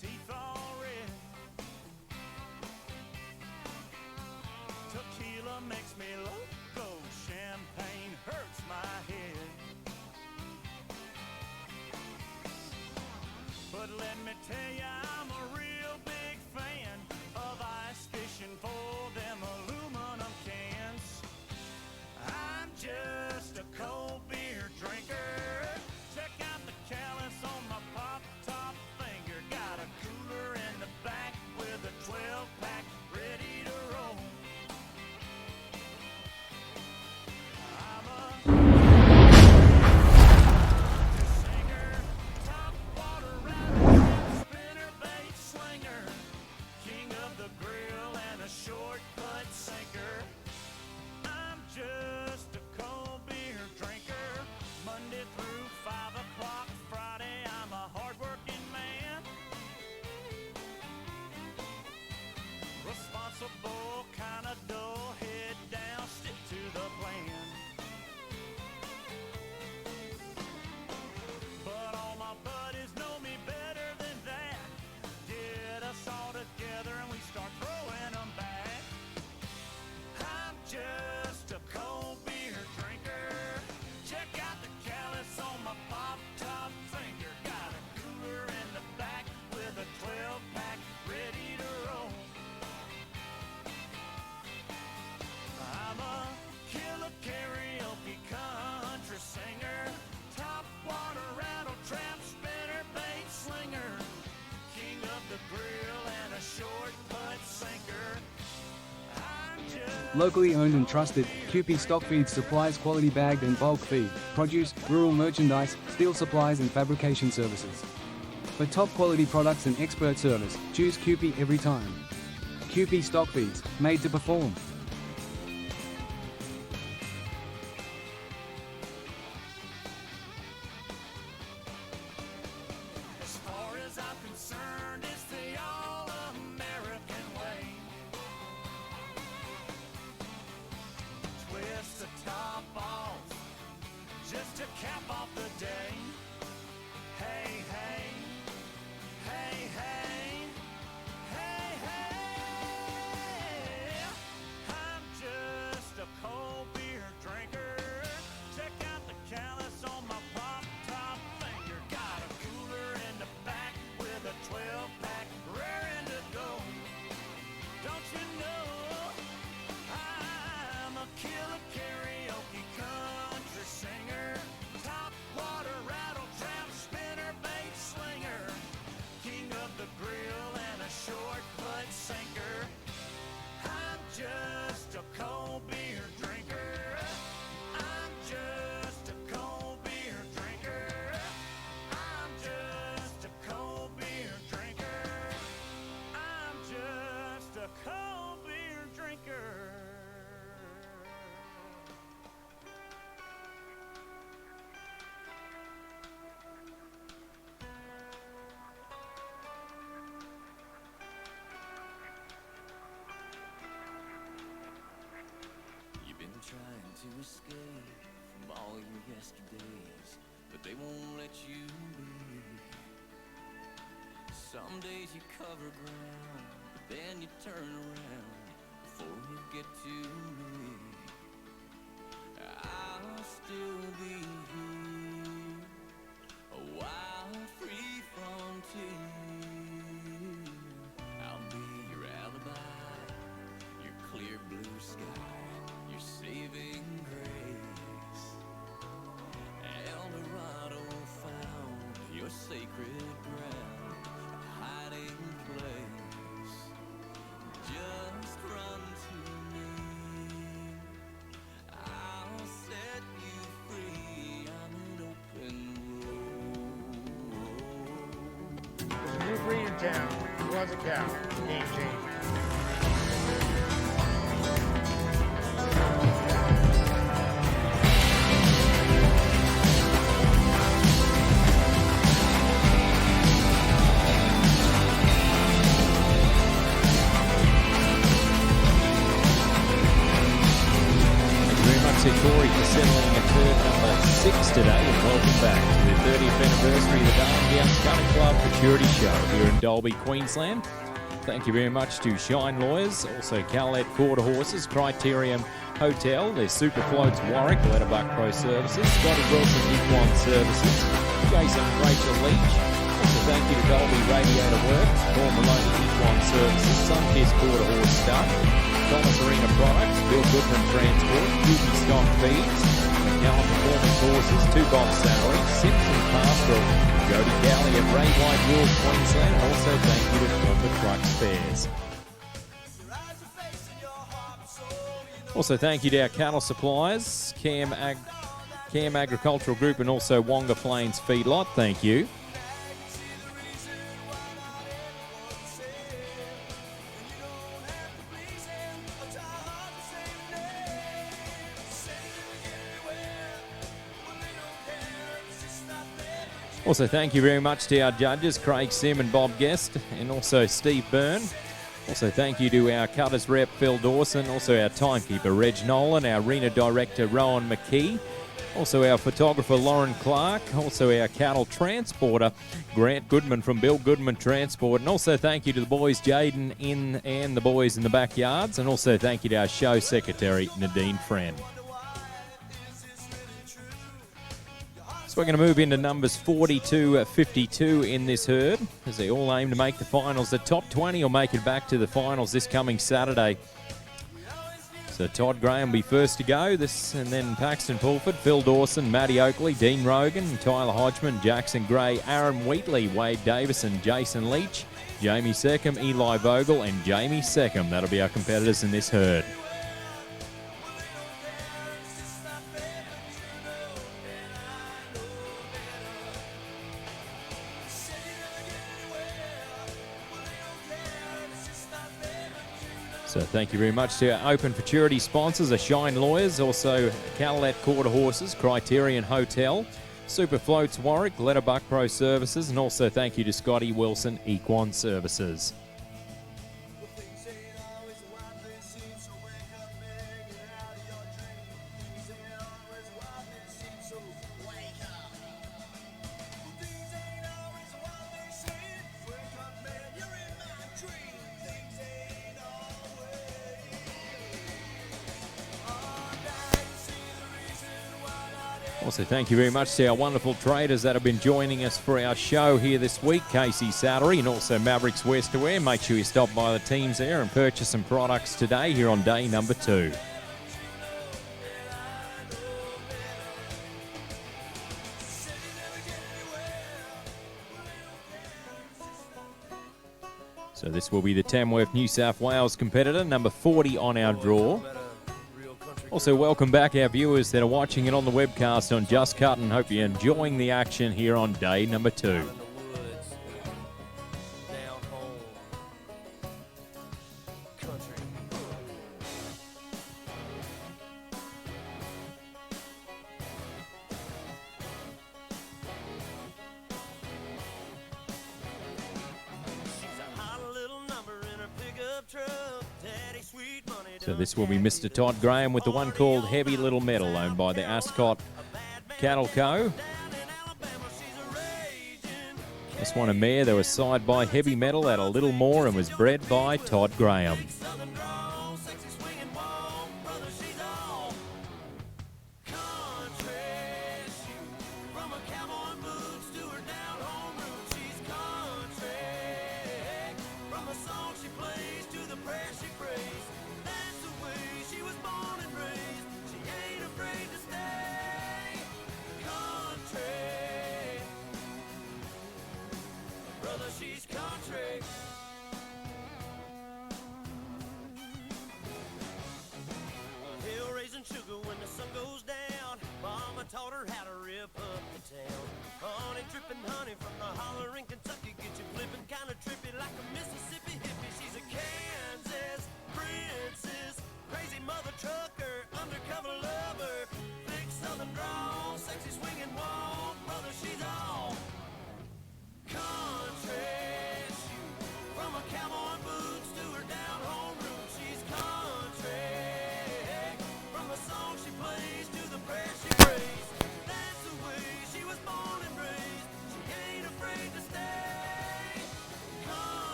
teeth all red. Tequila makes me loco, champagne hurts my head. But let me tell ya, I'm a real big fan of ice fishing for them aluminum cans. I'm just a cold beer drinker. Check out the callus on my pop-top finger. Got a cooler in the back with a 12-pack ready to roll. I'm a singer, top water rattler, spinnerbait slinger, king of the grill and a short putt sinker. I'm just a cold beer drinker. Monday through 5 o'clock, Friday I'm a hard-working man. Responsible, kinda dull, head down, stick to the plan. But all my buddies know me better than that. Get us all together and we start throwing them back. I'm just a cold beer drinker. Check out the callus on my pop-top finger. Got a cooler in the back with a 12-pack ready to roll. I'm a killer karaoke country singer, top water rattle trap spinnerbait slinger, king of the grill and a short putt sinker. I'm just Locally owned and trusted, QP Stock Feeds supplies quality bagged and bulk feed, produce, rural merchandise, steel supplies and fabrication services. For top quality products and expert service, choose QP every time. QP Stock Feeds, made to perform. As far as I'm concerned, it's the all-American way. Twist the top off, just to cap off the day. Hey, hey, hey, hey, hey, hey. I'm just a cold beer drinker. Check out the callus on my pop-top finger. Got a cooler in the back with a 12-pack raring to go. Don't you know I'm a killer karaoke country singer, top water rattle trap spinnerbait slinger, king of the grill and a short putt sinker. I'm just a cold beer drinker. I'm just a cold beer drinker. I'm just a cold beer drinker. I'm just a cold beer drinker. You've been trying to escape from all your yesterdays, but they won't let you be. Some days you cover ground, but then you turn around before you get to me. I'll still be here, a wild free frontier. I'll be your alibi, your clear blue sky, your saving grace. El Dorado found your sacred ground, a hiding place. Just run to me, I'll set you free. I'm an open road. New breed in town. Who wants a cow? Game changer. Thank you very much to Corey for settling at third number 6 today, and welcome back to the 30th anniversary of the Dalby Country Club Futurity Show here in Dalby, Queensland. Thank you very much to Shine Lawyers, also Callet Quarter Horses, Criterion Hotel, there's Super Floats Warwick, Letterbuck Pro Services, Scotty Wilson Equine Services, Jason and Rachel Leach. Also thank you to Dalby Radiator Works, Paul Maloney Equine Services, Sunkiss Quarter Horse Stuff, Thomas Arena Products, Bill Goodman Transport, QP Stock Feeds, McCallum Performance Horses, 2 Box Salary, Simpson Pastoral, Jody Cowley at Ray White Rules Queensland, and also thank you to Thunder Truck Spares. Also thank you to our cattle suppliers, Cam Agricultural Group and also Wonga Plains Feedlot, thank you. Also thank you very much to our judges, Craig Sim and Bob Guest, and also Steve Byrne. Also thank you to our cutters rep Phil Dawson, also our timekeeper Reg Nolan, our arena director Rowan McKee, also our photographer Lauren Clark, also our cattle transporter Grant Goodman from Bill Goodman Transport, and also thank you to the boys Jaden and the boys in the backyards, and also thank you to our show secretary Nadine Friend. So we're going to move into numbers 40 to 52 in this herd, as they all aim to make the finals. The top 20 will make it back to the finals this coming Saturday. So Todd Graham will be first to go, and then Paxton Pulford, Phil Dawson, Matty Oakley, Dean Rogan, Tyler Hodgman, Jackson Gray, Aaron Wheatley, Wade Davison, Jason Leach, Jamie Seckham, Eli Vogel, and Jamie Seckham. That'll be our competitors in this herd. So thank you very much to our Open Futurity sponsors, Shine Lawyers, also Callet Quarter Horses, Criterion Hotel, Super Floats Warwick, Letterbuck Pro Services, and also thank you to Scotty Wilson Equine Services. Also, thank you very much to our wonderful traders that have been joining us for our show here this week, Casey Sattery and also Mavericks Westerwear. Make sure you stop by the teams there and purchase some products today here on day number 2. So this will be the Tamworth, New South Wales competitor, number 40 on our draw. Also, welcome back our viewers that are watching it on the webcast on Just Cut, and hope you're enjoying the action here on day number 2. So this will be Mr. Todd Graham with the one called Heavy Little Metal, owned by the Ascot Cattle Co. This one a mare that was side by Heavy Metal at a little more and was bred by Todd Graham.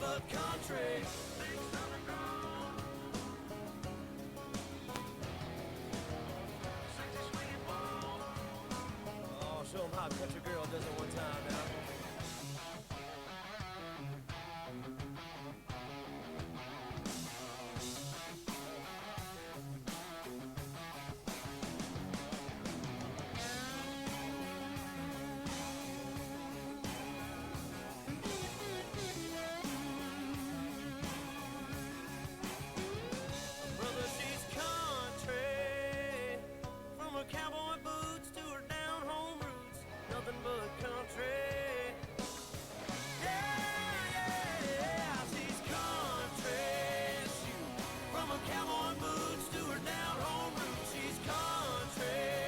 but country. Oh, show 'em how a country girl does it one time now. Brother, she's country. From her cowboy boots to her down home roots, nothing but country. Yeah, she's country. From her cowboy boots to her down home roots, she's country.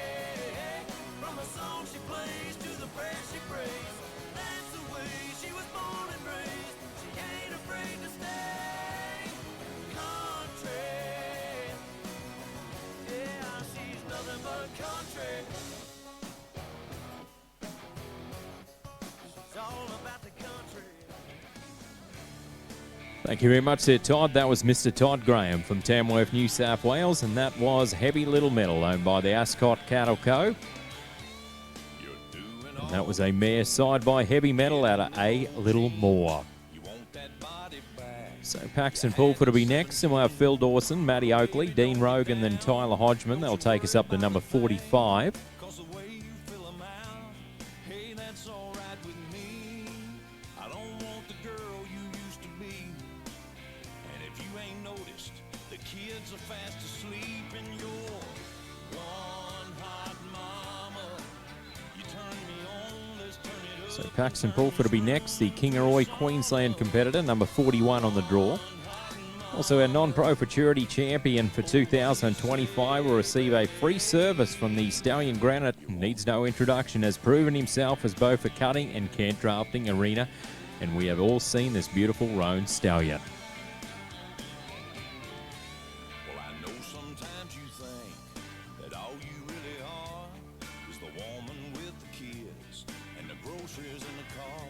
From the song she plays to the prayer she prays, that's the way she was born and raised. She ain't afraid to stay country. Yeah, she's nothing but country. She's all about the country. Thank you very much there, Todd. That was Mr. Todd Graham from Tamworth, New South Wales, and that was Heavy Little Metal, owned by the Ascot Cattle Co. And that was a mare side by Heavy Metal out of A Little More. So Paxton Pulford will be next, and we'll have Phil Dawson, Matty Oakley, Dean Rogan, then Tyler Hodgman. They'll take us up to number 45. Cause the way you fill 'em out, hey, that's all right with me. I don't want the girl you used to be. And if you ain't noticed, the kids are fast asleep in your one hot mama. You turn me on, let's turn it up. So Paxton Pulford will be next, the Kingaroy Queensland competitor, number 41 on the draw. Also, our non-pro Futurity champion for 2025 will receive a free service from the Stallion Granite, who needs no introduction, has proven himself as both a cutting and cant drafting arena, and we have all seen this beautiful roan stallion. Well, I know sometimes you think that all you really are is the woman with the kids and the groceries in the car.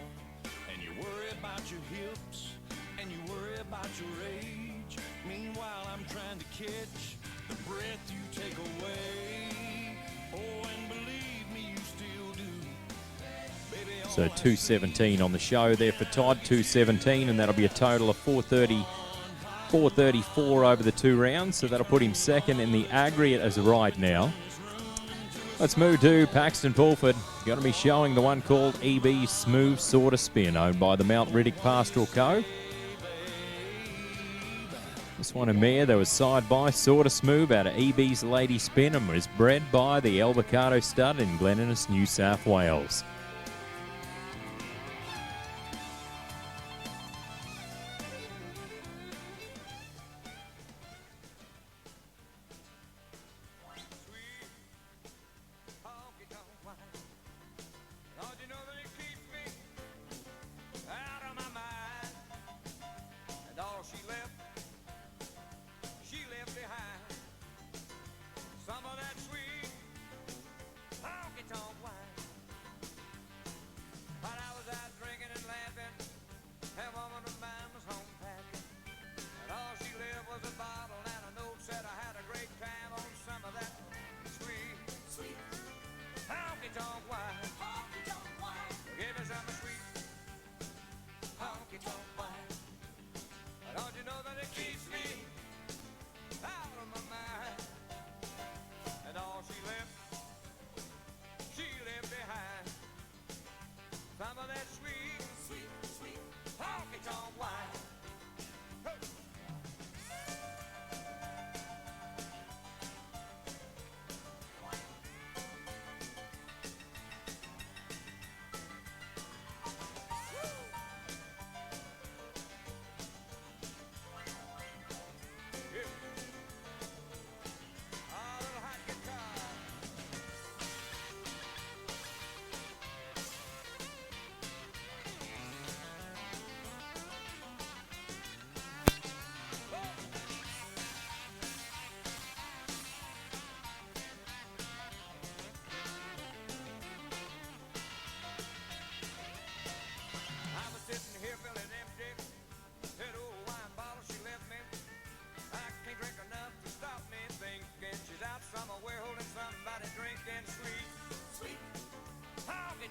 And you worry about your hips and you worry about your age. Meanwhile, I'm trying to catch the breath you take away. Oh, and believe me, you still do. Baby, all So I 217 on the show there for Todd, 217, and that'll be a total of 434 over the 2 rounds, so that'll put him second in the aggregate as of right now. Let's move to Paxton Pulford. Going to be showing the one called EB Smooth Sorta Spin, owned by the Mount Riddick Pastoral Co. This one a mare that was side by Sorta Smooth out of EB's Lady Spin and was bred by the Albocado Stud in Glen Innes, New South Wales. Honky tonk wine. Don't you know that it keeps me out of my mind? And all she left behind some of that sweet honky tonk wine. While I was out drinking and laughing, that woman of mine was home packing, and all she left was a bottle and a note said I had a great time on some of that sweet honky tonk wine. Give me some sweet honky tonk wine. Don't you know that it keeps me out of my mind? And all she left behind some of that sweet honky tonk wine. Hey.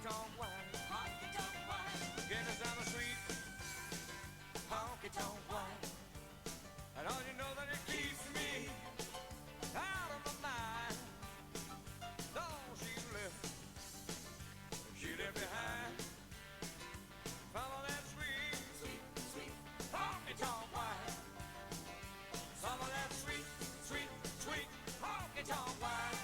tonk whine. Honky tonk whine. Yeah, 'cause I'm a sweet honky tonk whine. And all you know that it keeps me out of my mind. Though she left behind. Follow that sweet, sweet, sweet honky tonk whine. Follow that sweet, sweet, sweet honky tonk whine.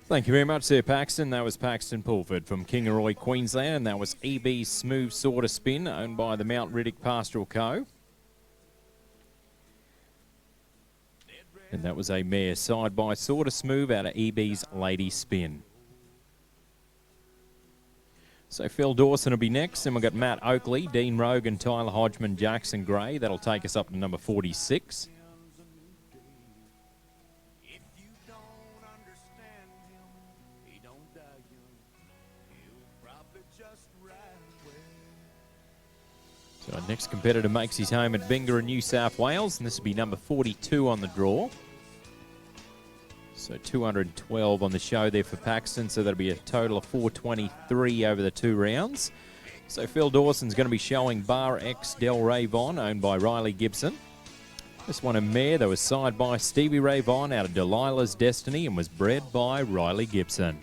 Thank you very much there, Paxton. That was Paxton Pulford from Kingaroy, Queensland, and that was EB's Smooth Sorter Spin, owned by the Mount Riddick Pastoral Co. And that was a mare side by Sorter Smooth out of EB's Lady Spin. So Phil Dawson will be next, and we've got Matt Oakley, Dean Rogan, Tyler Hodgman, Jackson Gray. That'll take us up to number 46. If you don't understand him, he don't die young. He'll probably just ride away. So our next competitor makes his home at Bingara, New South Wales, and this will be number 42 on the draw. So 212 on the show there for Paxton, so that'll be a total of 423 over the 2 rounds. So Phil Dawson's going to be showing Bar X Del Ray Von, owned by Riley Gibson. This one a mare that was side by Stevie Ray Vaughan out of Delilah's Destiny and was bred by Riley Gibson.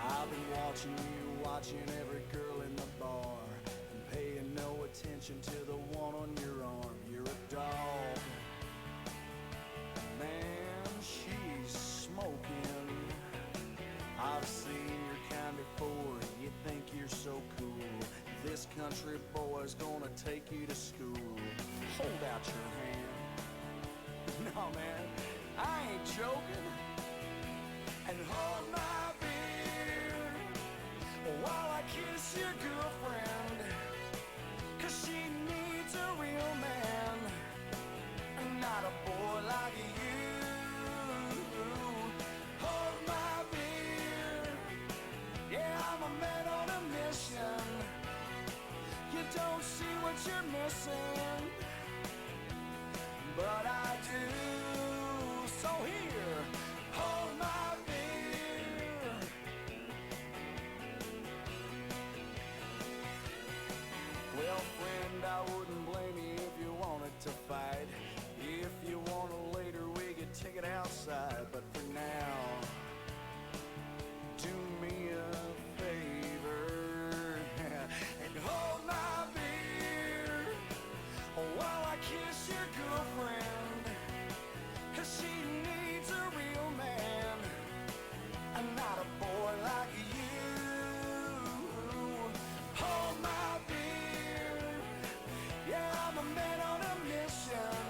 I've been watching you, watching every girl in the bar, and paying no attention to the one on your arm. You're a dog. Man, she's smoking. I've seen your kind before. You think you're so cool. This country boy's gonna take you to school. Hold out your hand. No, man, I ain't joking. And hold my beer while I kiss your girlfriend, 'cause she needs a real man, not a boy like you. Hold my beer, yeah, I'm a man on a mission. You don't see what you're missing, but I do. So here, hold my beer. Well, friend, I wouldn't blame you if you wanted to fight. If you want to later, we could take it outside. But for now, do me a favor and hold my beer while I kiss your girlfriend, 'cause she needs a real man, and not a boy like you. Hold my beer, yeah, I'm a man on a mission.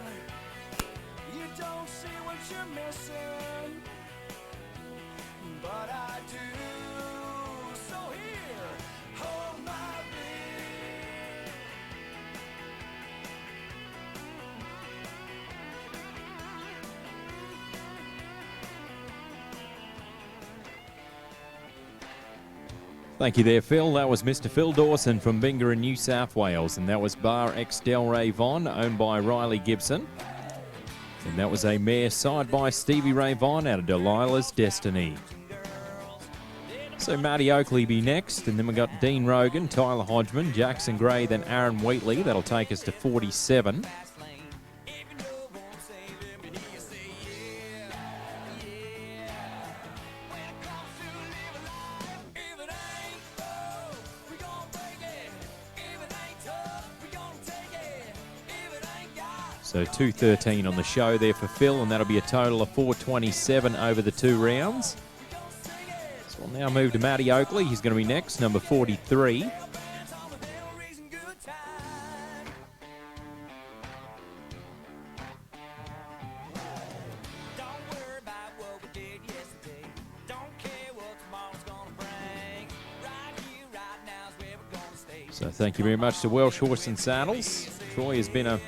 You don't see what you're missing, but I do. So here, hold my beer. Thank you there, Phil. That was Mr. Phil Dawson from Bingara, New South Wales, and that was Bar X Del Ray Von, owned by Riley Gibson. And that was a mare side by Stevie Ray Vaughan out of Delilah's Destiny. So Matty Oakley be next, and then we got Dean Rogan, Tyler Hodgman, Jackson Gray, then Aaron Wheatley. That'll take us to 47. So 213 on the show there for Phil, and that'll be a total of 427 over the 2 rounds. So we'll now move to Matty Oakley. He's going to be next, number 43. Don't care what tomorrow's gonna bring. Right here, right now is where we're gonna stay. So thank you very much to Welsh Horse and Saddles. Troy has been a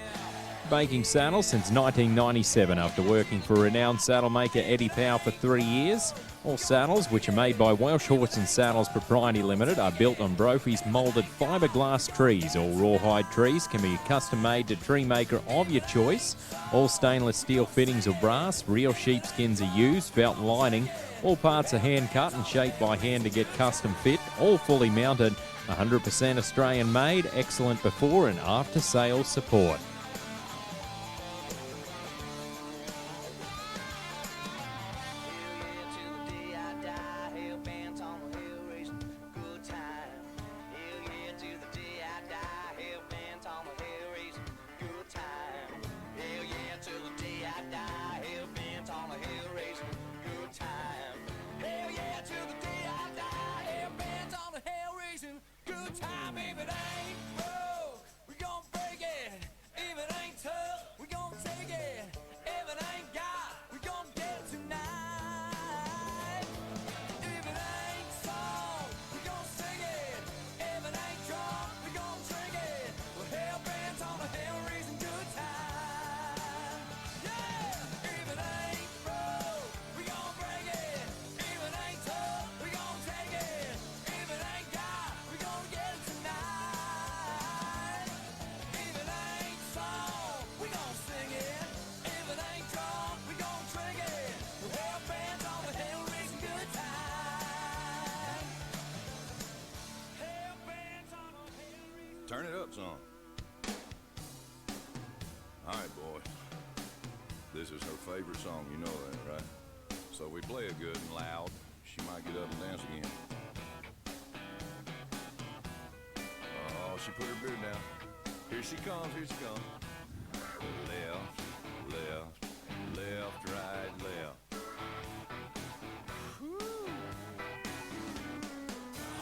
making saddles since 1997 after working for renowned saddle maker Eddie Powell for 3 years. All saddles, which are made by Welsh Horse and Saddles Propriety Limited, are built on Brophy's moulded fiberglass trees. All rawhide trees can be custom made to tree maker of your choice. All stainless steel fittings or brass. Real sheepskins are used, felt lining. All parts are hand cut and shaped by hand to get custom fit. All fully mounted, 100% Australian made, excellent before and after sales support. Turn it up some. All right, boy. This is her favorite song, you know that, right? So we play it good and loud. She might get up and dance again. Oh, she put her beard down. Here she comes, here she comes. Left, left, left, right, left.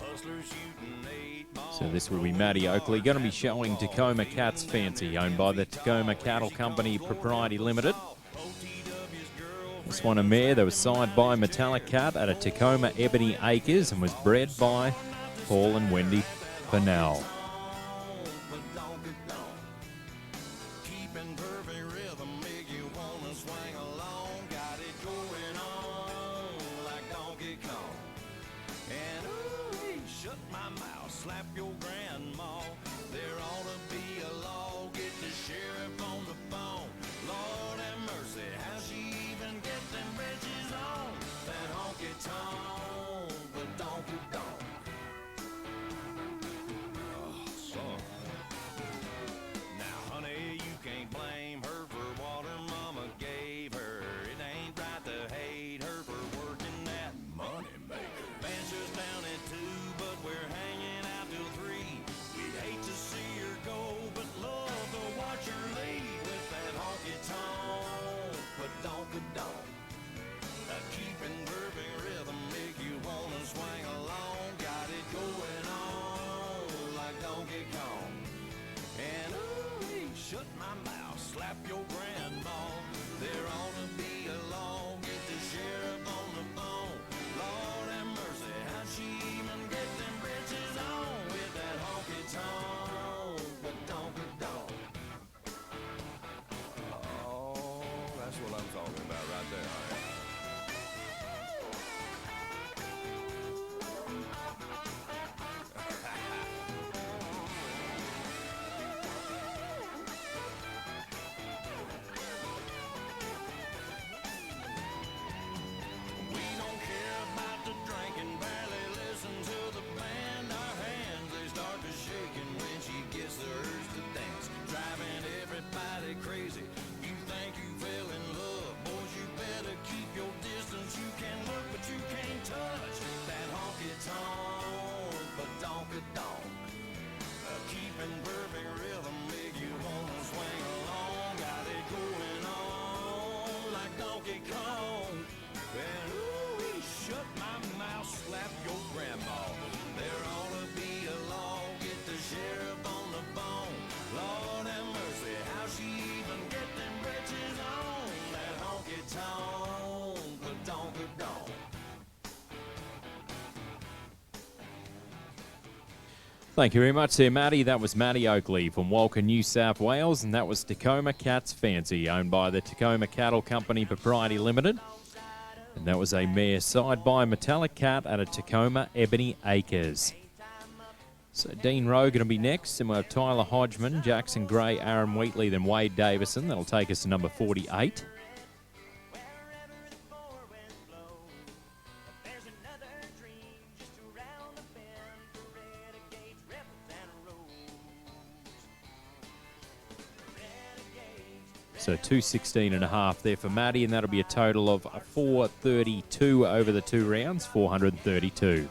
Hustlers shooting 8 balls. So this will be Matty Oakley, going to be showing Tacoma Cats Fancy, owned by the Tacoma Cattle Company Propriety Limited. This one a mare that was signed by Metallic Cat at a Tacoma Ebony Acres and was bred by Paul and Wendy Pennell. Thank you very much there, Matty. That was Matty Oakley from Walker, New South Wales, and that was Tacoma Cats Fancy, owned by the Tacoma Cattle Company Propriety Limited. And that was a mare side by Metallic Cat at a Tacoma Ebony Acres. So Dean Rogan will be next, and we'll have Tyler Hodgman, Jackson Gray, Aaron Wheatley, then Wade Davison. That'll take us to number 48. So 216.5 there for Matty, and that'll be a total of 432 over the 2 rounds, 432.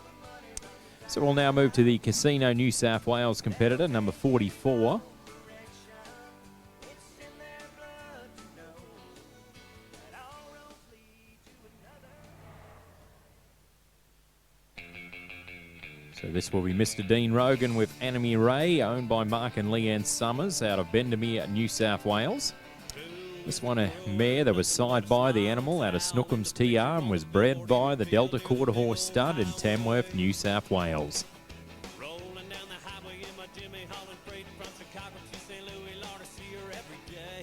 So we'll now move to the Casino New South Wales competitor, number 44. So this will be Mr. Dean Rogan with Enemy Ray, owned by Mark and Leanne Summers out of Bendemeer, New South Wales. This one a mare that was side by the animal out of Snookham's TR and was bred by the Delta Quarter Horse Stud in Tamworth, New South Wales. Rolling down the highway in my Jimmy Holland freight from Chicago to St. Louis, Lord, I see her every day.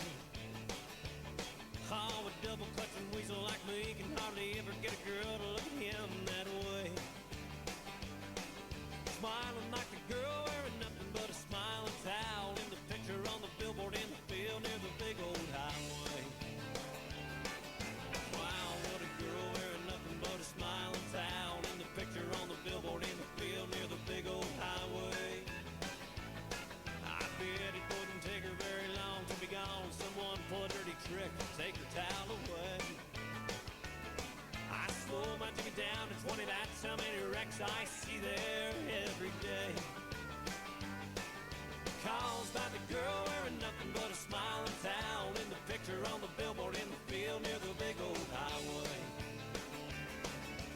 Oh, a double clutching weasel like me can hardly ever get a girl to look at him that way. Smiling like the girl wearing nothing but a smiling towel in the picture on the billboard in the field near the big old highway. Wow, what a girl wearing nothing but a smiling towel in the picture on the billboard in the field near the big old highway. I bet it wouldn't take her very long to be gone. Someone pull a dirty trick, take her towel away. I slow my ticket down to 20, that's how many wrecks I see there every day. Caused by the girl wearing nothing but a smiling towel in the picture on the billboard in the field near the big old highway.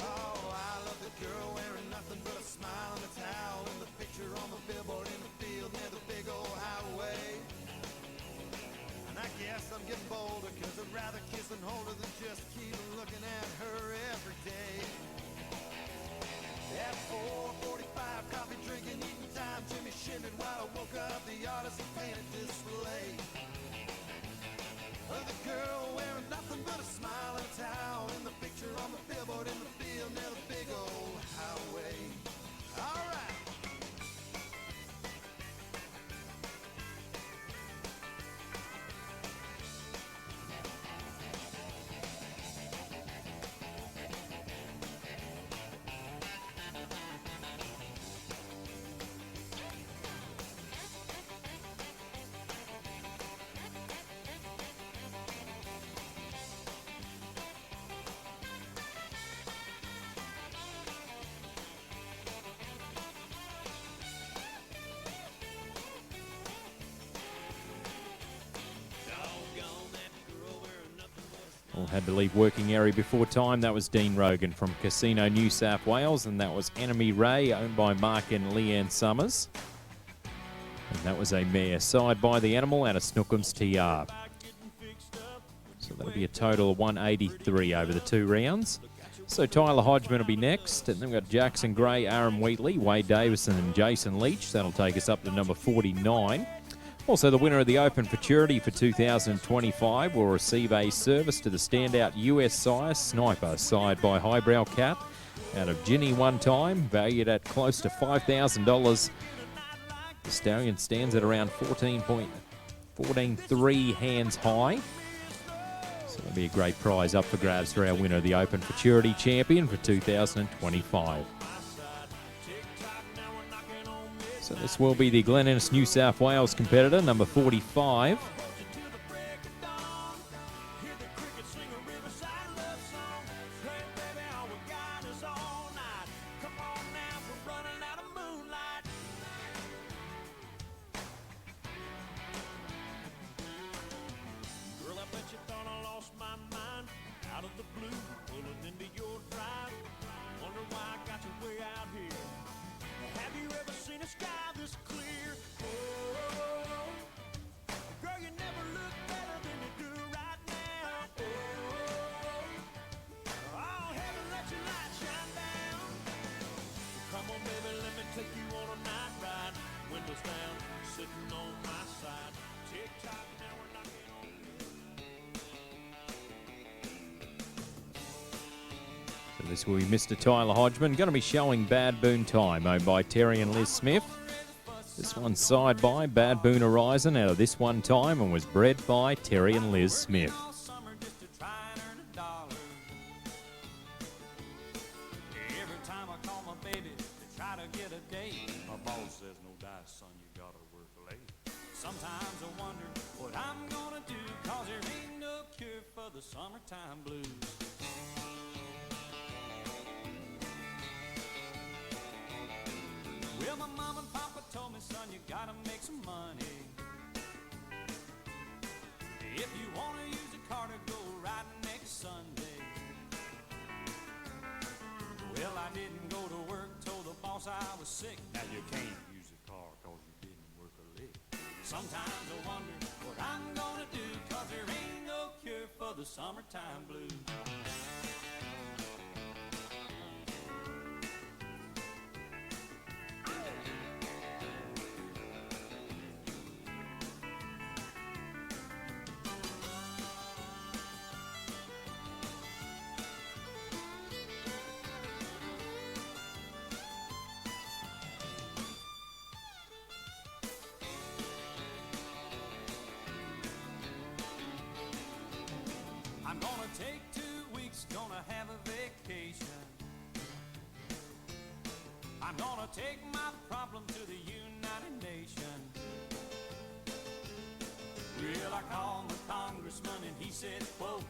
Oh, I love the girl wearing nothing but a smile and a towel in the picture on the billboard in the field near the big old highway. And I guess I'm getting bolder, cause I'd rather kiss and hold her than just keep looking at her every day. At 4:45, coffee drinking, eating time, Jimmy shimming while I woke up the artist painted display. The girl wearing nothing but a smile and a towel in the picture on the billboard in the field near the big old highway. All right. Well, had to leave working area before time. That was Dean Rogan from Casino New South Wales, and that was Enemy Ray, owned by Mark and Leanne Summers. And that was a mare side by the animal out of Snookham's TR. So that'll be a total of 183 over the 2 rounds. So Tyler Hodgman will be next, and then we've got Jackson Gray, Aaron Wheatley, Wade Davison and Jason Leach. That'll take us up to number 49. Also, the winner of the Open Futurity for 2025 will receive a service to the standout US sire Sniper, side by Highbrow Cat out of Ginny one time, valued at close to $5,000. The stallion stands at around 14.143 hands high. So that'll be a great prize up for grabs for our winner of the Open Futurity champion for 2025. So this will be the Glen Innes New South Wales competitor, number 45. Take you on a night ride This will be Mr. Tyler Hodgman. Going to be showing Bad Boon Time, owned by Terry and Liz Smith. This one's side by Bad Boon Horizon out of This One Time and was bred by Terry and Liz Smith. All summer just to try and earn $1. Every time I call my baby to try to get a date, my boss says, no dice, son, you gotta work late. Sometimes I wonder what I'm gonna do, cause there ain't no cure for the summertime blues. Well, my mom and papa told me, son, you gotta make some money. If you wanna use a car to go riding next Sunday. Well, I didn't go to work, told the boss I was sick. Now you can't use a car cause you didn't work a lick. Sometimes I wonder what I'm gonna do, cause there ain't no cure for the summertime blues. I'm gonna take 2 weeks, gonna have a vacation. I'm gonna take my problem to the United Nations. Well, I called the congressman and he said, quote,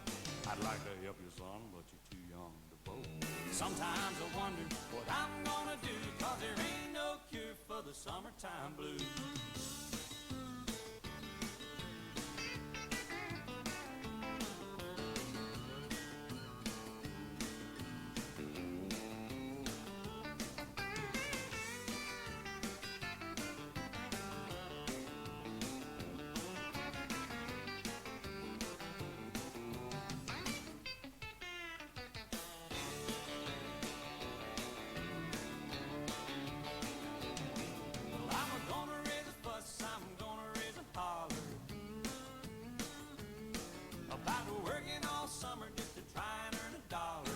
I'd like to help you, son, but you're too young to vote. Sometimes I wonder what I'm gonna do, cause there ain't no cure for the summertime blues. I'm gonna raise a fuss, I'm gonna raise a holler about working all summer just to try and earn $1.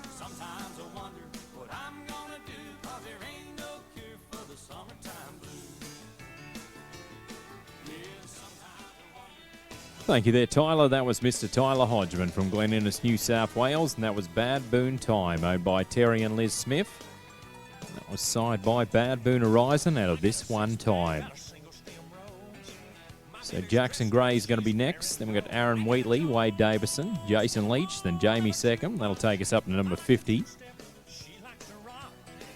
Sometimes I wonder what I'm gonna do, cause there ain't no cure for the summertime blues. Yeah, sometimes I wonder. Thank you there, Tyler. That was Mr. Tyler Hodgman from Glen Innes, New South Wales, and that was Bad Boon Time, owned by Terry and Liz Smith. That was side by Bad Boon Horizon out of This One Time. So Jackson Gray is going to be next. Then we've got Aaron Wheatley, Wade Davison, Jason Leach, then Jamie Seckham. That'll take us up to number 50. She likes to rock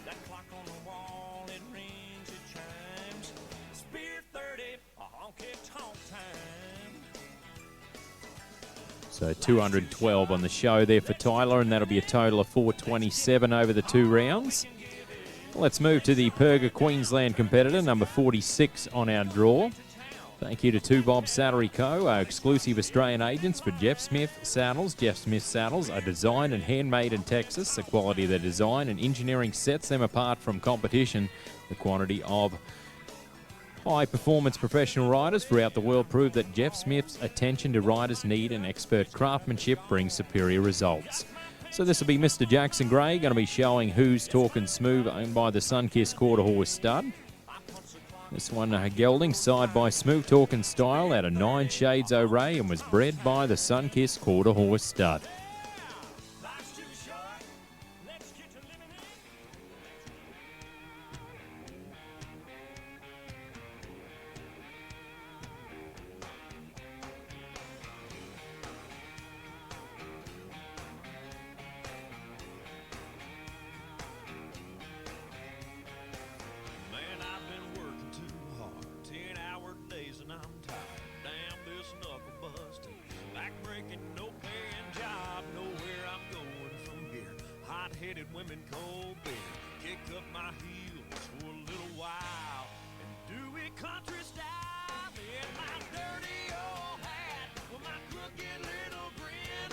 that clock on the wall, it rings, it chimes. Spear 30, a honky tonk time. So 212 on the show there for Tyler, and that'll be a total of 427 over the 2 rounds. Let's move to the Perga Queensland competitor, number 46 on our draw. Thank you to Two Bob Saddlery Co., our exclusive Australian agents for Jeff Smith Saddles. Jeff Smith Saddles are designed and handmade in Texas. The quality of their design and engineering sets them apart from competition. The quantity of high-performance professional riders throughout the world prove that Jeff Smith's attention to riders' need and expert craftsmanship brings superior results. So this will be Mr. Jackson Gray, going to be showing Who's Talking Smooth, owned by the Sunkist Quarter Horse Stud. This one gelding side by Smooth Talking Style out of 9 Shades O'Ray and was bred by the Sunkist Quarter Horse Stud. Life's too short, let's get to living it. Man, I've been working too hard, 10-hour days and I'm tired. Damn this knuckle busting, back breaking, no paying job. Nowhere I'm going from here. Hot-headed women, cold beer. Kick up my heels for a little while and do it country style. In my dirty old hat with my crooked little grin,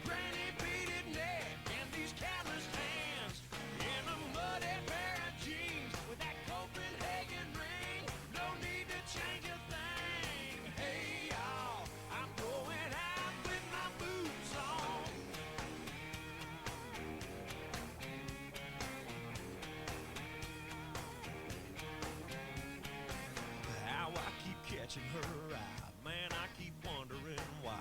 granny beaded neck and these calloused hands, in a muddy pair of jeans with that Copenhagen ring. No need to change a thing. Hey y'all, I'm going out with my boots on. catching her eye. Man, I keep wondering why.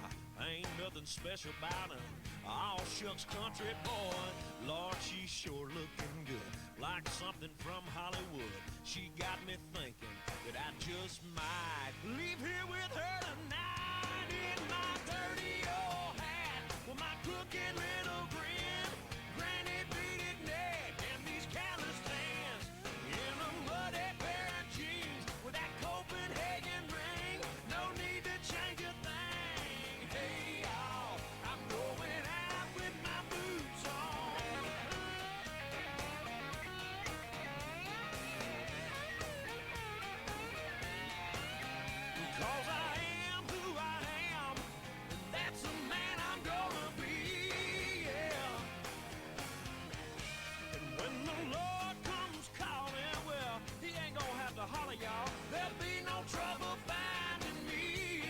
Ain't nothing special about her. All shucks country boy. Lord, she's sure looking good, like something from Hollywood. She got me thinking that I just might leave here with her tonight in my dirty old hat with my crooked little grin, granny beaded neck, and these callous hands in a muddy pair of jeans with that Copenhagen ring. No need to change a thing. Hey, y'all, I'm going out with my boots on. Because I am who I am, and that's the man I'm gonna be, yeah. And when the Lord comes calling, well, he ain't gonna have to holler, y'all. There'll be no trouble finding me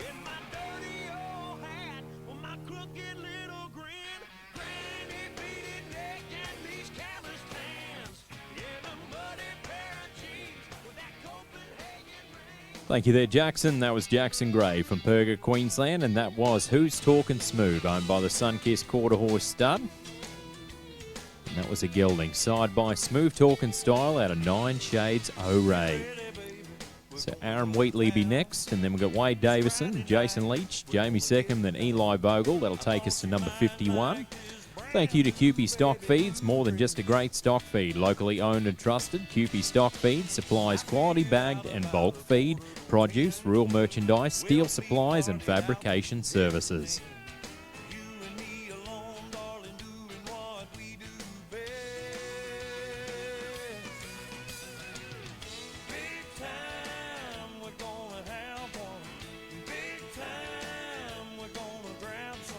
in my dirty old hat with my crooked little grin, granny beaded neck, and these calloused hands in a muddy pair of jeans with that Copenhagen ring. Thank you there, Jackson. That was Jackson Gray from Perga, Queensland, and that was Who's Talking Smooth, owned by the Sunkist Quarter Horse Stud. And that was a gelding, side by Smooth Talking Style out of 9 Shades O-Ray. So Aaron Wheatley be next, and then we've got Wade Davison, Jason Leach, Jamie Seckham, then Eli Vogel. That'll take us to number 51. Thank you to Cupie Stock Feeds, more than just a great stock feed. Locally owned and trusted, Cupie Stock Feeds supplies quality bagged and bulk feed, produce, rural merchandise, steel supplies and fabrication services. You and me alone, darling, doing what we do best. Big time, we're gonna have one. Big time, we're gonna grab some.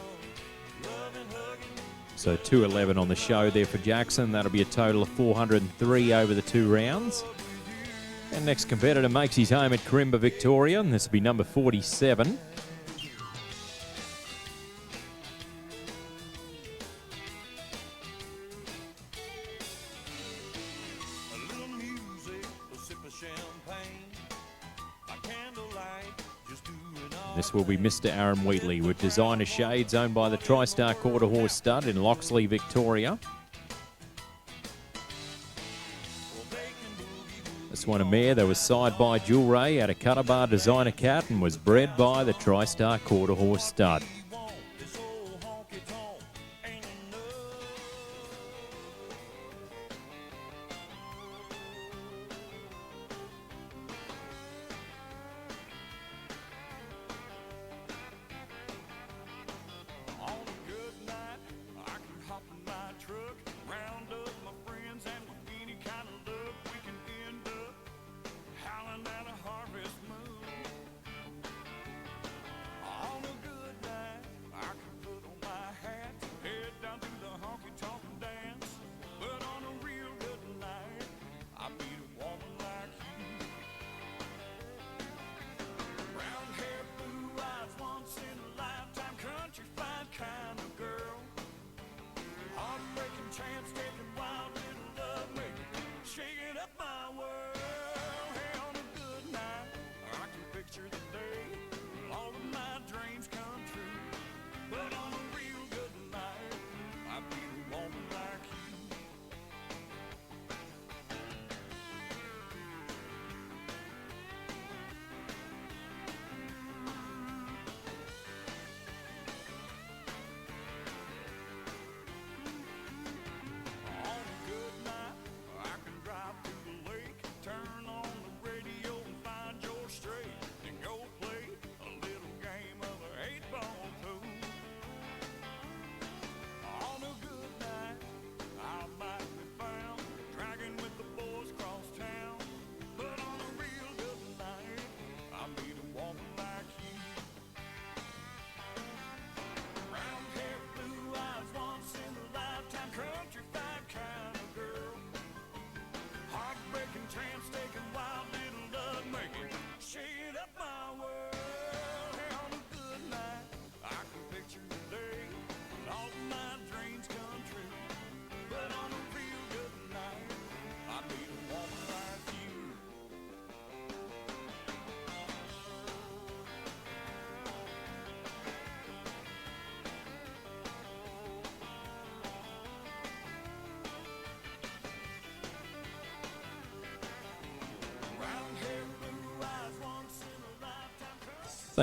Loving, hugging. So 211 on the show there for Jackson. That'll be a total of 403 over the 2 rounds. And next competitor makes his home at Corimba, Victoria, and this will be number 47. A little music, a sip of champagne, a candlelight, just doing all. This will be Mr. Aaron Wheatley with designer shades, owned by the TriStar Quarter Horse Stud in Loxley, Victoria. This one a mare that was side by Jewel Ray at a Cutter Bar designer cat and was bred by the TriStar Quarter Horse Stud. This old honky tonk ain't enough. On a good night, I can hop in my truck, round up my friends, and with any kind of luck, we can end up howling at a harvest moon. On a good night, I can put on my hat, head down to the honky tonk and dance. But on a real good night, I meet a woman like you. Brown hair, blue eyes, once in a lifetime, country fine kind of girl. Heartbreaking chance, taking wild little love making, shaking up my world. Hey, on a good night, I can picture the day all of my dreams come true. But on a real good night, I meet a woman like you. On a good night, I can drive to the lake, turn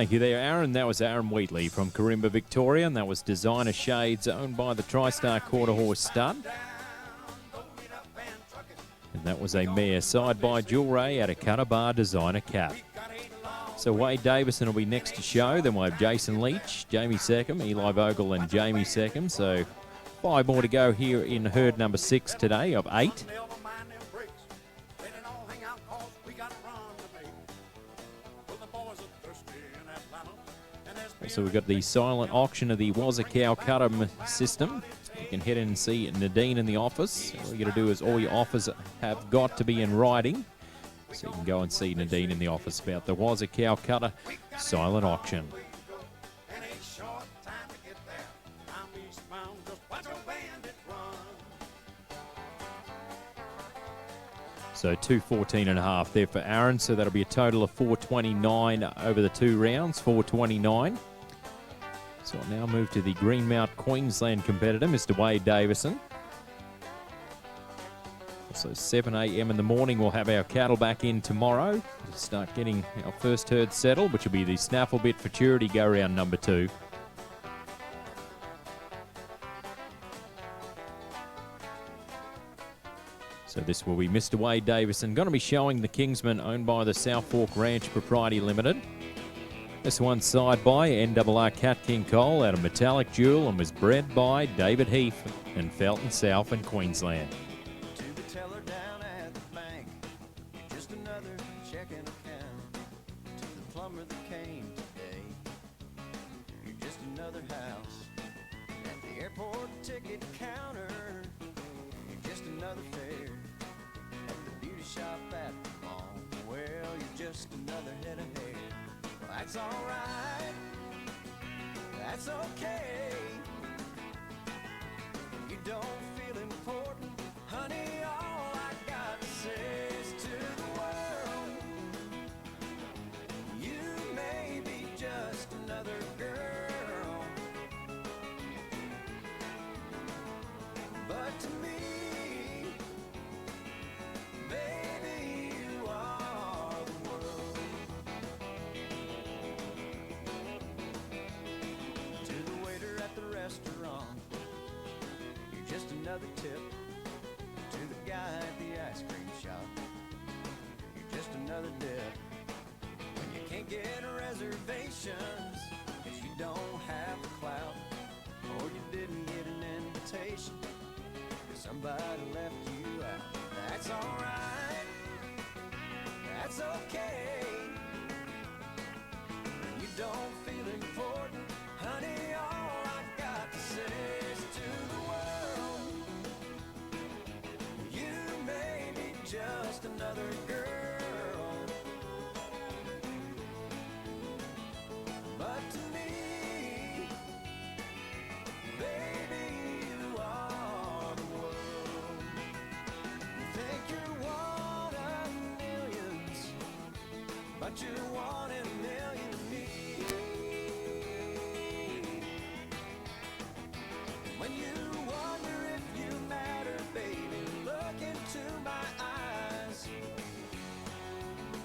Thank you there, Aaron. That was Aaron Wheatley from Corimba, Victoria, and that was Designer Shades, owned by the TriStar Quarter Horse Stud. And that was a mare side by Jewel Ray at a Cutter Bar Designer Cap. So Wade Davison will be next to show. Then we'll have Jason Leach, Jamie Seckham, Eli Vogel and Jamie Seckham. So 5 more to go here in herd number 6 today of 8. So we've got the silent auction of the Was a Cow Cutter system. You can head in and see Nadine in the office. All you got to do is all your offers have got to be in writing. So you can go and see Nadine in the office about the Was a Cow Cutter silent auction. So 214.5 there for Aaron. So that'll be a total of 429 over the 2 rounds, 429. So I'll now move to the Greenmount Queensland competitor, Mr. Wade Davison. So 7 a.m. in the morning, we'll have our cattle back in tomorrow to start getting our first herd settled, which will be the Snafflebit Futurity go round number 2. So this will be Mr. Wade Davison, going to be showing the Kingsman, owned by the South Fork Ranch Propriety Limited. This one's side by NRR Cat King Cole out of Metallic Jewel and was bred by David Heath in Felton South in Queensland. To the teller down at the bank, you're just another checking account. To the plumber that came today, you're just another house. At the airport ticket counter, you're just another fare. At the beauty shop at the mall, well, you're just another head of hair. Well, that's alright, that's okay. You don't feel important, honey, all I got to say is to the world, you may be just another girl, but to me, baby, you are the world. To the waiter at the restaurant, you're just another tip. To the guy at the ice cream shop, you're just another dip. When you can't get reservations, if you don't have the clout, or you didn't get an invitation, cause somebody left you out. That's alright, that's okay. When you don't feel important, honey, all I got to say is to the world, you may be just another girl, but to me, baby, you are the world. You think you're one of millions, but you're one in a million to me. When you wonder if you matter, baby, look into my eyes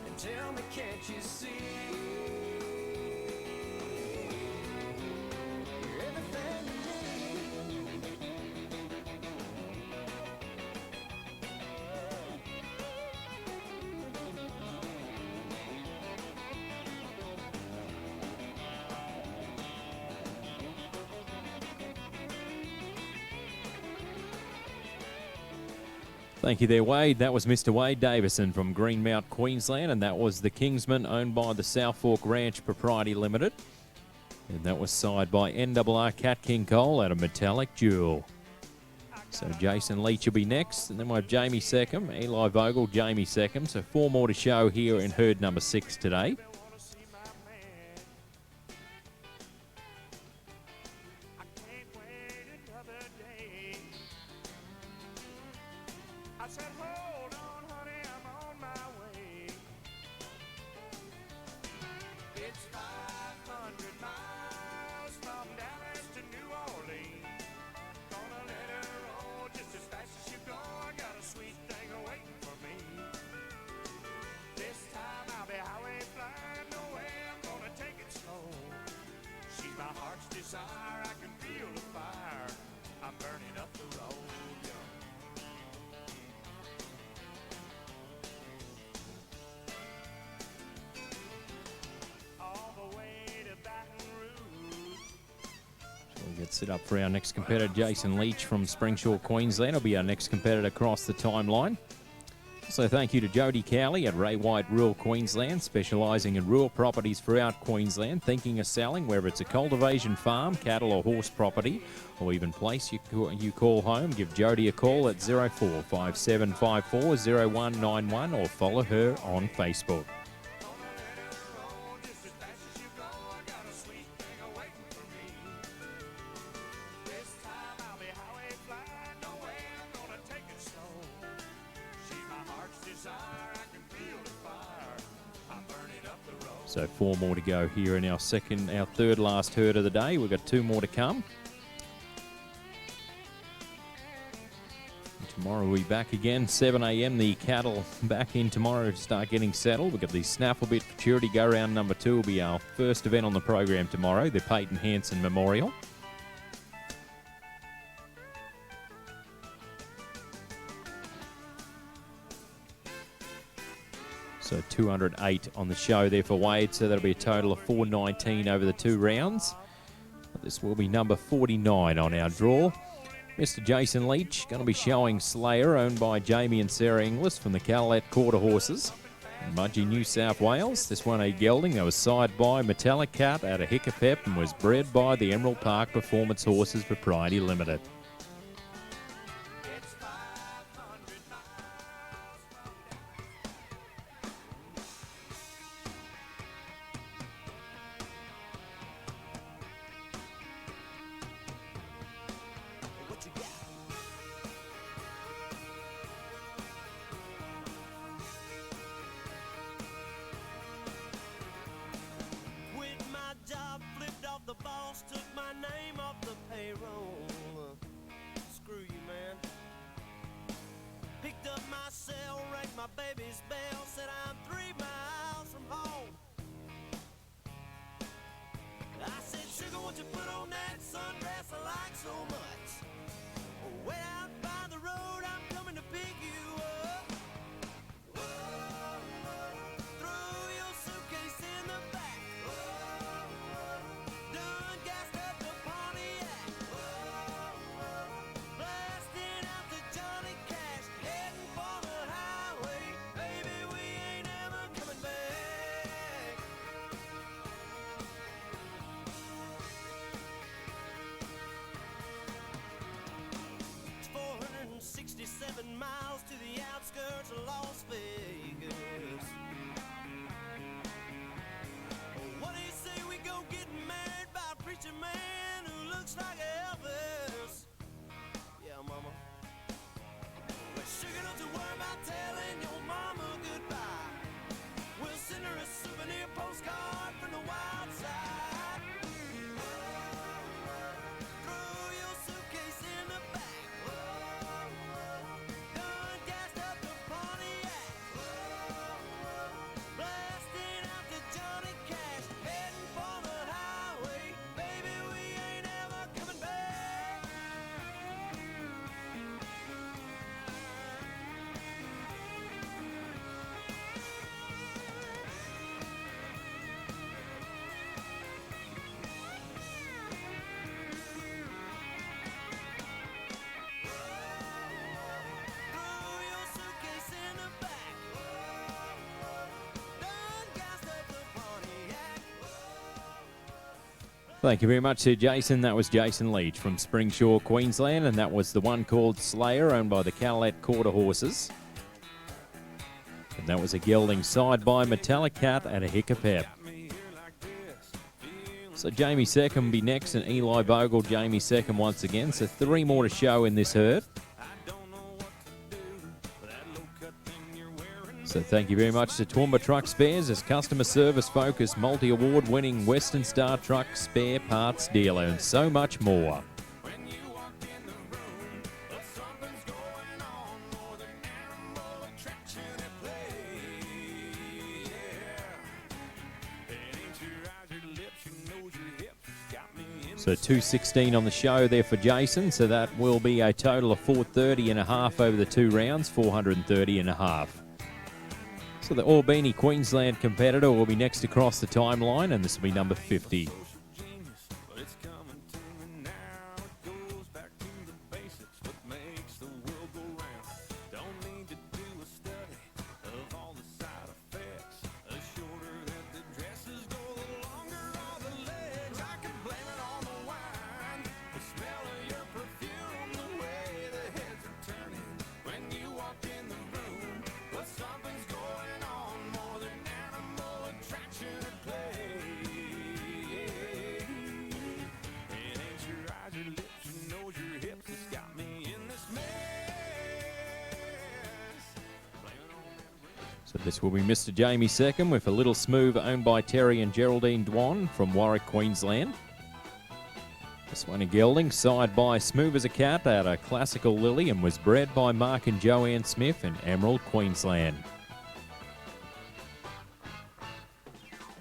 and tell me, can't you see? You're everything to me. Thank you there, Wade. That was Mr. Wade Davison from Greenmount, Queensland, and that was the Kingsman, owned by the South Fork Ranch Propriety Limited. And that was side by NRR Cat King Cole out of Metallic Jewel. So Jason Leach will be next, and then we'll have Jamie Seckham, Eli Vogel, Jamie Seckham. So 4 more to show here in herd number 6 today. I said, hold on, honey, I'm on my way. It's 500 miles from Dallas to New Orleans. Gonna let her roll just as fast as you go. I got a sweet thing waiting for me. This time I'll be highway flying. desire, I can feel the fire. I'm burning up the road, all the way to Baton Rouge. We'll get set up for our next competitor, Jason Leach from Springsure, Queensland. Will be our next competitor across the timeline. So thank you to Jody Cowley at Ray White Rural Queensland, specialising in rural properties throughout Queensland. Thinking of selling, whether it's a cultivation farm, cattle or horse property, or even place you call home, give Jody a call at 045754 0191 or follow her on Facebook. Just as fast as you go, I got a sweet thing waiting for me. This time I'll be highway flying, no way I'm gonna take it slow. She's my heart's desire, I can feel the fire. I'm burning up the road. So 4 more to go here in our third last herd of the day. We've got 2 more to come. Tomorrow we'll be back again, 7 a.m. The cattle back in tomorrow to start getting settled. We've got the Snaffle Bit Futurity Go Round number 2 will be our first event on the program tomorrow, the Peyton Hanson Memorial. So 208 on the show there for Wade, so that'll be a total of 419 over the 2 rounds. But this will be number 49 on our draw. Mr. Jason Leach going to be showing Slayer, owned by Jamie and Sarah Inglis from the Cowlette Quarter Horses in Mudgee, New South Wales. This one a gelding that was side by Metallic Cat out of Hickapep and was bred by the Emerald Park Performance Horses Propriety Limited. It's 500 miles. What you got? Quit my job, flipped off the boss, took my name off the payroll. Screw you, man. Picked up my cell, rang my baby's bell, said I'm 3 miles from home. I said, sugar, won't you put on that sundress I like so much? Way out by the road, I'm coming to pick you up. Throw your suitcase in the back. Done gassed up the Pontiac. Blasting out the Johnny Cash, heading for the highway. Baby, we ain't ever coming back. It's 467 miles to the outskirts of Las Vegas. What do you say we go get married by a preacher man who looks like Elvis? Yeah, mama. Well, sugar, don't you worry about telling your mama goodbye. We'll send her a souvenir postcard from the wild side. Throw your suitcase in the back. Done gassed up the Pontiac. Blasting out the Johnny Cash, heading for the highway. Baby, we ain't ever coming back. Throw your suitcase in the back. Done gassed up the Pontiac. Thank you very much to Jason. That was Jason Leach from Springsure, Queensland, and that was the one called Slayer, owned by the Cowlette Quarter Horses. And that was a gelding side by Metallic Cat at a Hickapep. So Jamie Second will be next, and Eli Bogle, Jamie Second once again. So 3 more to show in this herd. So thank you very much to Toowoomba Truck Spares as customer service focused, multi-award winning Western Star Truck spare parts dealer, and so much more. So 2:16 on the show there for Jason. So that will be a total of 430.5 over the 2 rounds, 430.5. So the Albany Queensland competitor will be next across the timeline, and this will be number 50. But it's coming to me now. It goes back to the basics. What makes the world go round? Don't need to do a study of all the side effects. The shorter that the dresses go, the longer all the legs. I can blame it on the wine, the smell of your perfume, the way the heads are turning when you walk in the room. But something's going on more than animal attraction at play. It ain't your eyes, your lips, your nose, your hips that's got me in this mess. Blame it on that So this will be Mr. Jamie second with a Little Smooth, owned by Terry and Geraldine Dwan from Warwick, Queensland. This one a gelding, side by Smooth as a Cat out of Classical Lily, and was bred by Mark and Joanne Smith in Emerald, Queensland.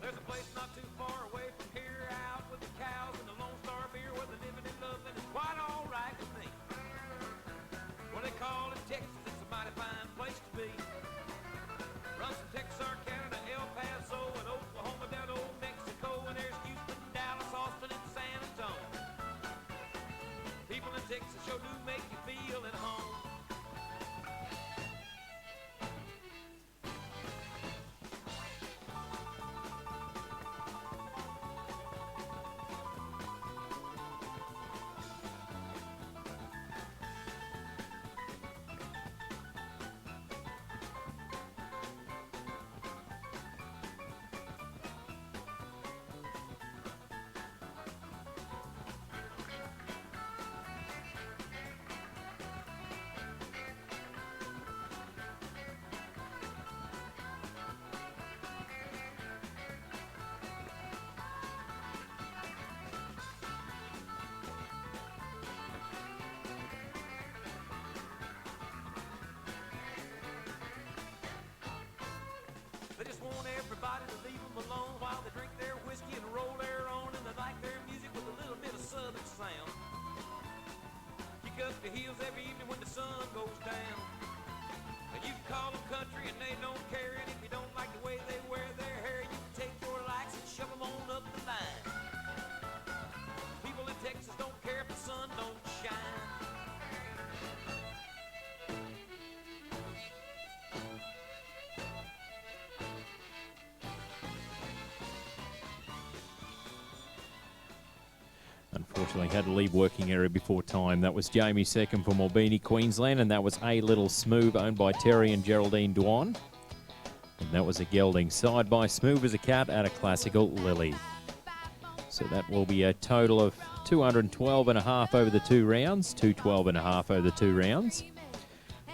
There's a place not too far away from here, out with the cows and the Lone Star beer, where they're living in love and it's quite all right with me. What they call it Texas, it's a mighty fine place to be. Runs from Texarkana to El Paso and Oklahoma down to Old Mexico, and there's Houston, Dallas, Austin, and San Antonio. People in Texas sure do make you feel at home. They just want everybody to leave them alone while they drink their whiskey and roll their own, and they like their music with a little bit of southern sound. Kick up the heels every evening when the sun goes down. And you can call them country and they don't care, and if you don't like the way they wear their hair, you can take your likes and shove them on up the line. People in Texas don't care if the sun don't shine. Unfortunately, had to leave working area before time. That was Jamie second from Albany, Queensland, and that was A Little Smooth, owned by Terry and Geraldine Dwan. And that was a gelding, side by Smooth as a Cat out of Classical Lily. So that will be a total of 212.5 over the 2 rounds, 212.5 over the 2 rounds.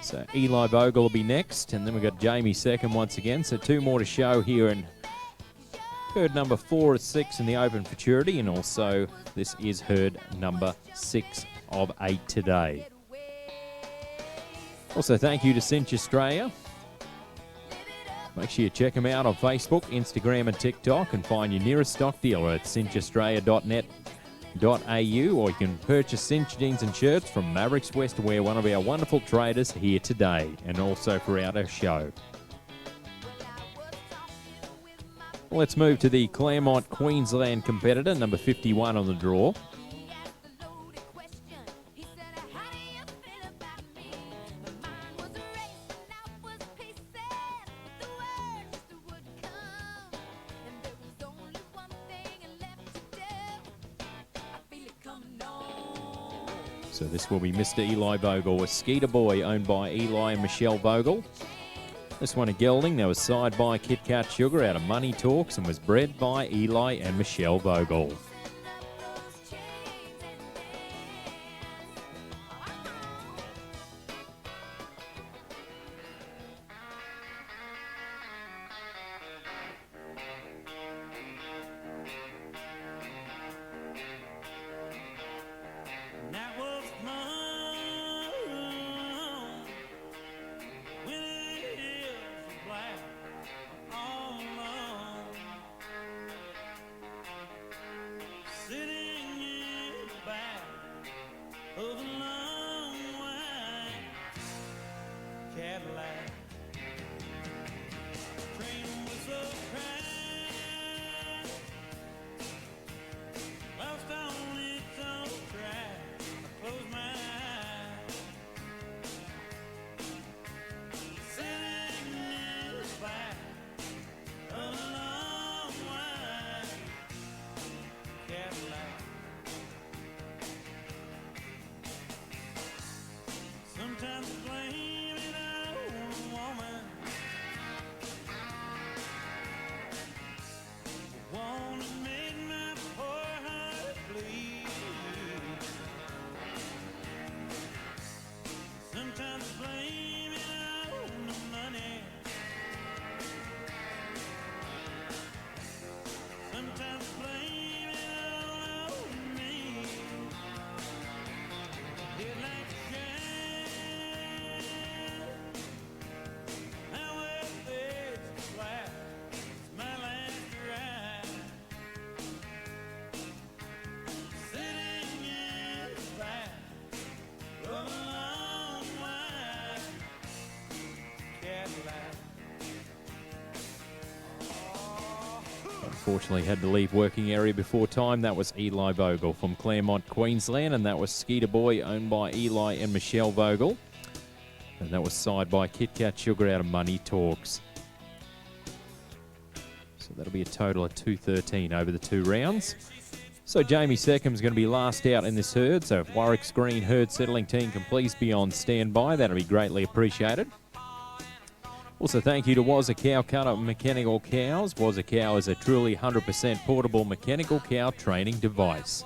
So Eli Vogel will be next, and then we've got Jamie second once again. So 2 more to show here, and herd number 4 of 6 in the Open Futurity, and also this is herd number 6 of 8 today. Also, thank you to Cinch Australia. Make sure you check them out on Facebook, Instagram and TikTok, and find your nearest stock dealer at cinchaustralia.net.au, or you can purchase Cinch jeans and shirts from Mavericks West Wear, one of our wonderful traders here today, and also throughout our show. Let's move to the Claremont Queensland competitor, number 51 on the draw. So this will be Mr. Eli Vogel, a Skeeter Boy owned by Eli and Michelle Vogel. This one a gelding, that was side by Kit Kat Sugar out of Money Talks, and was bred by Eli and Michelle Vogel. That was fun when it is black all alone. unfortunately had to leave working area before time. That was Eli Vogel from Claremont, Queensland, and that was Skeeter Boy, owned by Eli and Michelle Vogel. And that was side by Kit Kat Sugar out of Money Talks. So that'll be a total of 213 over the 2 rounds. So Jamie Seckham's going to be last out in this herd. So if Warwick's Green herd settling team can please be on standby, that'll be greatly appreciated. Also, thank you to Was a Cow Cutter Mechanical Cows. Was a Cow is a truly 100% portable mechanical cow training device.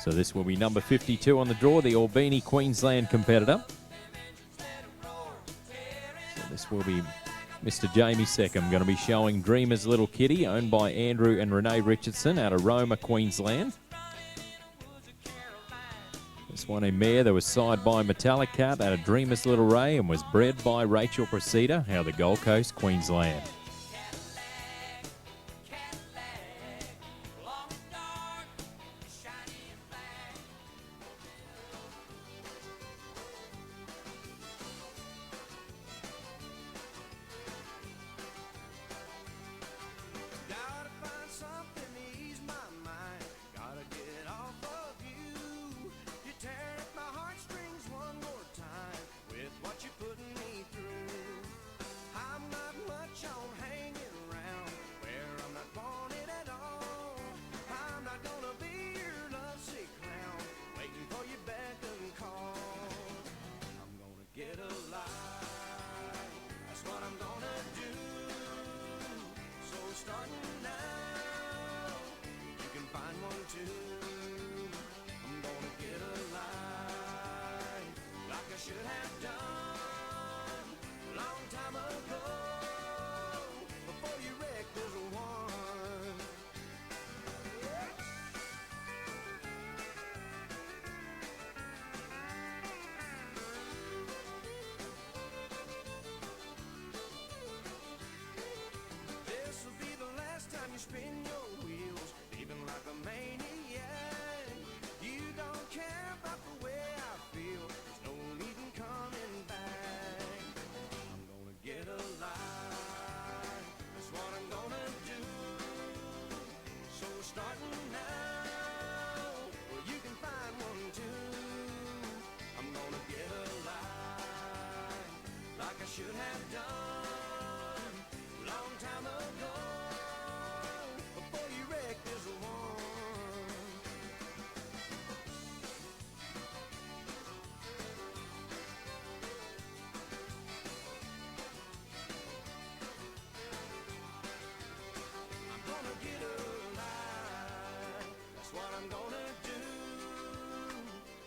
So this will be number 52 on the draw, the Albany, Queensland competitor. So this will be Mr. Jamie Seckham, going to be showing Dreamer's Little Kitty, owned by Andrew and Renee Richardson out of Roma, Queensland. This one in mare, there was side by Metallic Cat out of Dreamer's Little Ray and was bred by Rachel Proceda out of the Gold Coast, Queensland. Gotta find something to ease my mind. Gotta get off of you. You tear at my heartstrings one more time with what you're putting me through. I'm not much on hanging around where I'm not wanted at all. I'm not gonna be your lovesick clown waiting for your beck and call. I'm gonna get alive. That's what I'm gonna do. So starting now, you can find one too. I'm gonna get alive like I should have done a long time ago. Before you wrecked this one. This'll be the last time you spin your wheels, leaving like a maniac. You don't care about the way I feel. There's no need in coming back. I'm gonna get alive. That's what I'm gonna do. So starting now, well, you can find one too. I'm gonna get alive like I should have done a long time ago. Before you wrecked this one. I'm gonna get alive. That's what I'm gonna do.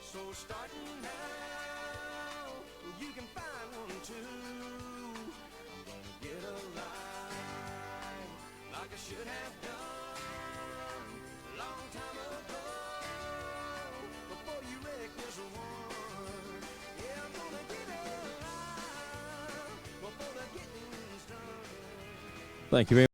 So starting now, you can find one too. I'm gonna get alive like I should have done a long time ago. Before you wreck this one. Yeah, I'm gonna get alive before the getting's done. Thank you very much.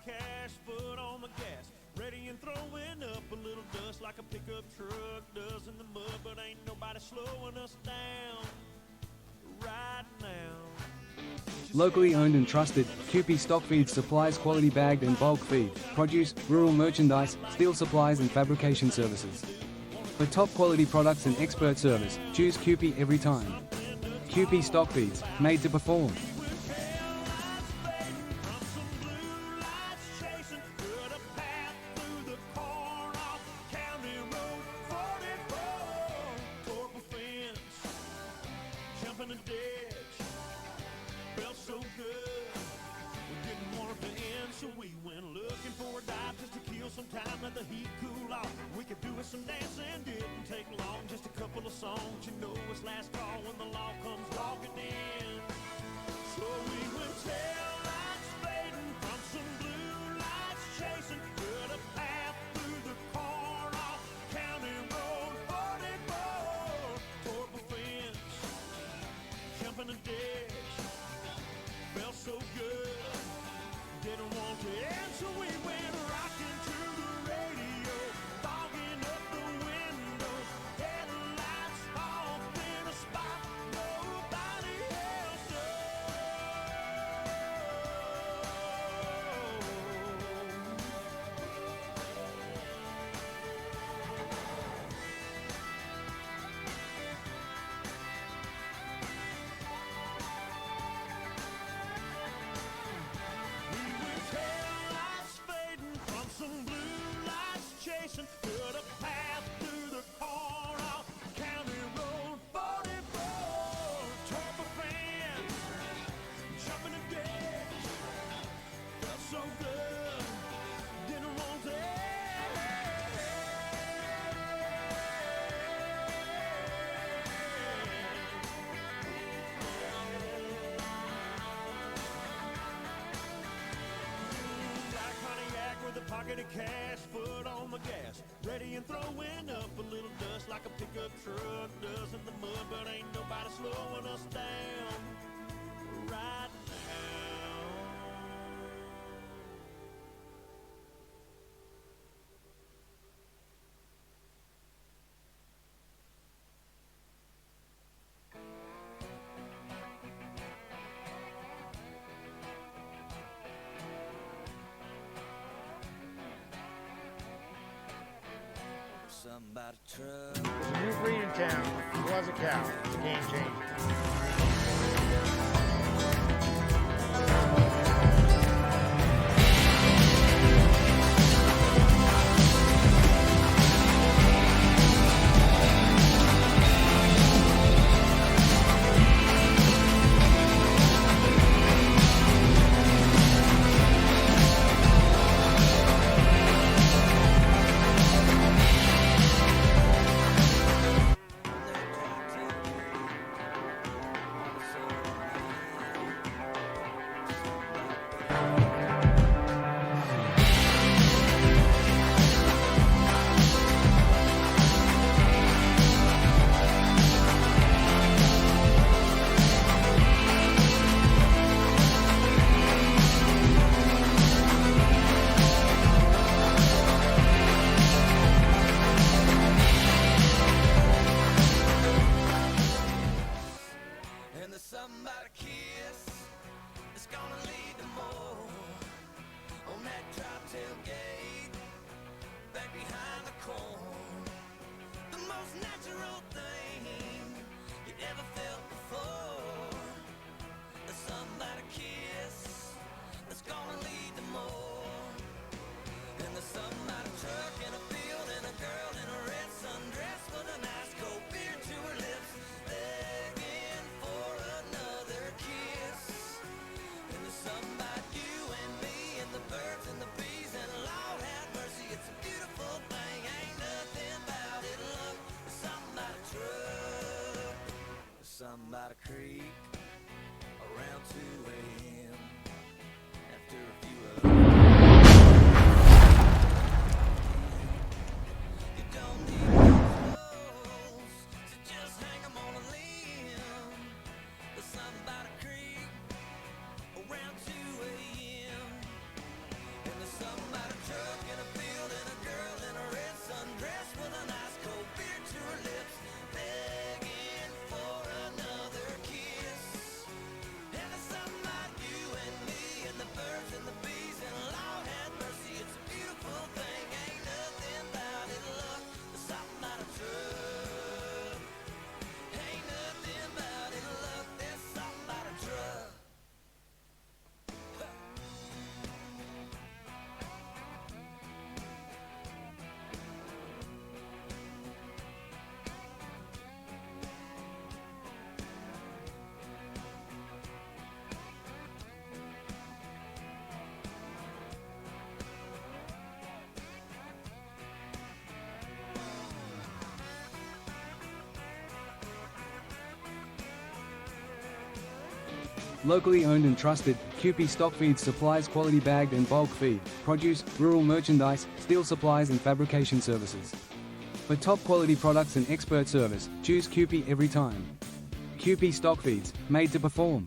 cash, foot on the gas, ready and throwing up a little dust like a pickup truck does in the mud, but ain't nobody slowing us down right now. Locally owned and trusted, QP Stock Feeds supplies quality bagged and bulk feed, produce, rural merchandise, steel supplies and fabrication services. For top quality products and expert service, choose QP every time. QP Stock Feeds, made to perform. Some time, let the heat cool off. We could do with some dancing, didn't take long. Just a couple of songs, you know it's last call when the law comes walking in. So we went tail lights fading from some blue lights chasing. Cut a path through the corn off County Road 44. Tore up a fence, jumping a ditch. Felt so good, didn't want to end, so we went rocking to the radio, fogging up the windows, headlights off in a spot nobody else We were taillights fading from some blue lights chasing. Cut a path through the corn off County Road 44. Tore up a fence, jumping a ditch. Felt so good, didn't want to end. Black Pontiac with a pocket of cash, foot on the gas, ready and throwing up a little dust like a pickup truck does in the mud, but ain't nobody slowing us down right now. Somebody truck. There's a new breed in town. It was a cow. It's a game changer. And there's something about a kiss that's gonna lead to more. On that drop tailgate, back behind the corn, the most natural thing you ever felt before. There's something about a kiss that's gonna lead to more. And there's something about a truck and a field and a girl in a red sundress with a nice cold beer to her lips, begging for another kiss. And there's something about you and me and the birds and the bees, and Lord have mercy, it's a beautiful thing. Ain't nothing about it, love. There's something about a truck. There's something about a creek around 2 a.m. after a Locally owned and trusted, QP Stock Feeds supplies quality bagged and bulk feed, produce, rural merchandise, steel supplies and fabrication services. For top quality products and expert service, choose QP every time. QP Stock Feeds, made to perform.